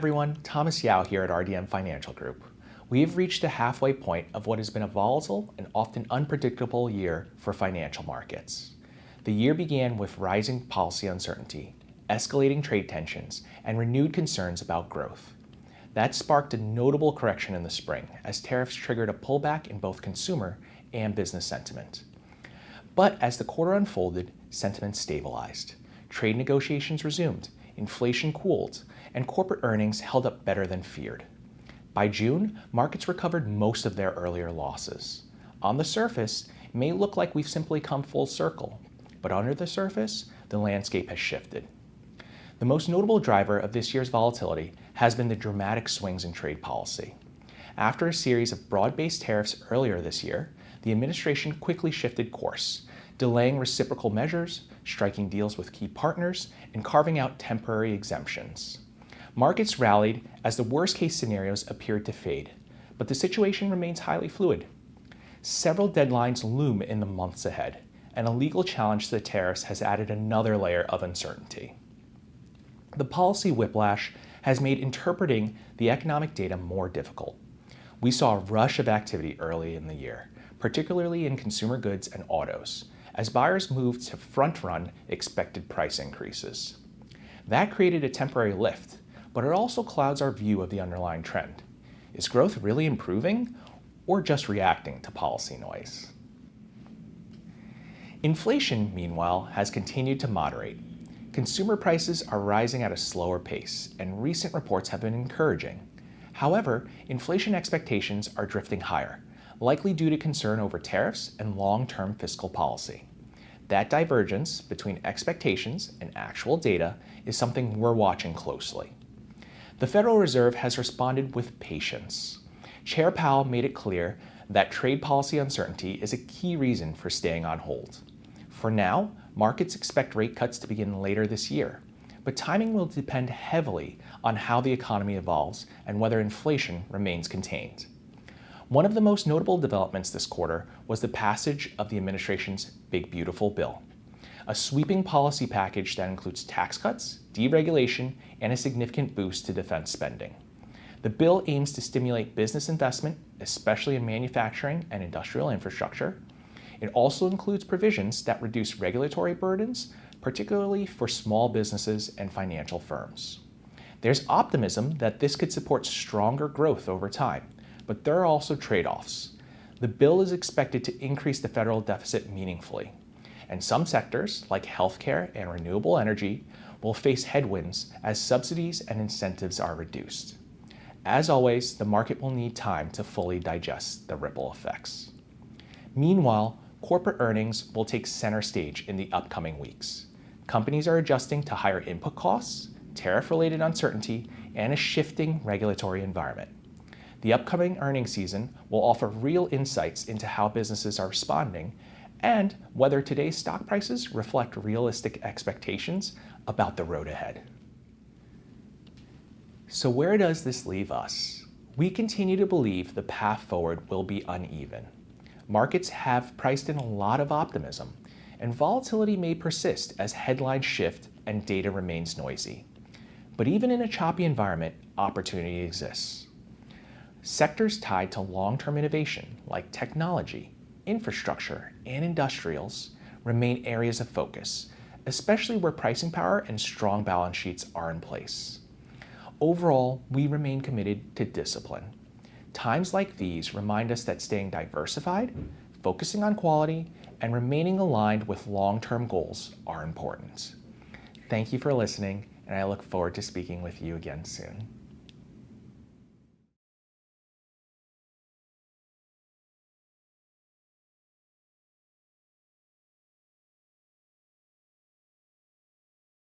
everyone, Thomas Yao here at RDM Financial Group. We have reached the halfway point of what has been a volatile and often unpredictable year for financial markets. The year began with rising policy uncertainty, escalating trade tensions, and renewed concerns about growth. That sparked a notable correction in the spring as tariffs triggered a pullback in both consumer and business sentiment. But as the quarter unfolded, sentiment stabilized. Trade negotiations resumed, inflation cooled, and corporate earnings held up better than feared. By June, markets recovered most of their earlier losses. On the surface, it may look like we've simply come full circle, but under the surface, the landscape has shifted. The most notable driver of this year's volatility has been the dramatic swings in trade policy. After a series of broad-based tariffs earlier this year, the administration quickly shifted course, delaying reciprocal measures, striking deals with key partners, and carving out temporary exemptions. Markets rallied as the worst-case scenarios appeared to fade, but the situation remains highly fluid. Several deadlines loom in the months ahead, and a legal challenge to the tariffs has added another layer of uncertainty. The policy whiplash has made interpreting the economic data more difficult. We saw a rush of activity early in the year, particularly in consumer goods and autos, as buyers moved to front-run expected price increases. That created a temporary lift, but it also clouds our view of the underlying trend. Is growth really improving, or just reacting to policy noise? Inflation, meanwhile, has continued to moderate. Consumer prices are rising at a slower pace, and recent reports have been encouraging. However, inflation expectations are drifting higher, likely due to concern over tariffs and long-term fiscal policy. That divergence between expectations and actual data is something we're watching closely. The Federal Reserve has responded with patience. Chair Powell made it clear that trade policy uncertainty is a key reason for staying on hold. For now, markets expect rate cuts to begin later this year, but timing will depend heavily on how the economy evolves and whether inflation remains contained. One of the most notable developments this quarter was the passage of the administration's Big Beautiful Bill, a sweeping policy package that includes tax cuts, deregulation, and a significant boost to defense spending. The bill aims to stimulate business investment, especially in manufacturing and industrial infrastructure. It also includes provisions that reduce regulatory burdens, particularly for small businesses and financial firms. There's optimism that this could support stronger growth over time, but there are also trade-offs. The bill is expected to increase the federal deficit meaningfully, and some sectors, like healthcare and renewable energy, will face headwinds as subsidies and incentives are reduced. As always, the market will need time to fully digest the ripple effects. Meanwhile, corporate earnings will take center stage in the upcoming weeks. Companies are adjusting to higher input costs, tariff-related uncertainty, and a shifting regulatory environment. The upcoming earnings season will offer real insights into how businesses are responding and whether today's stock prices reflect realistic expectations about the road ahead. So where does this leave us? We continue to believe the path forward will be uneven. Markets have priced in a lot of optimism, and volatility may persist as headlines shift and data remains noisy. But even in a choppy environment, opportunity exists. Sectors tied to long-term innovation, like technology, infrastructure, and industrials, remain areas of focus, especially where pricing power and strong balance sheets are in place. Overall, we remain committed to discipline. Times like these remind us that staying diversified, focusing on quality, and remaining aligned with long-term goals are important. Thank you for listening, and I look forward to speaking with you again soon.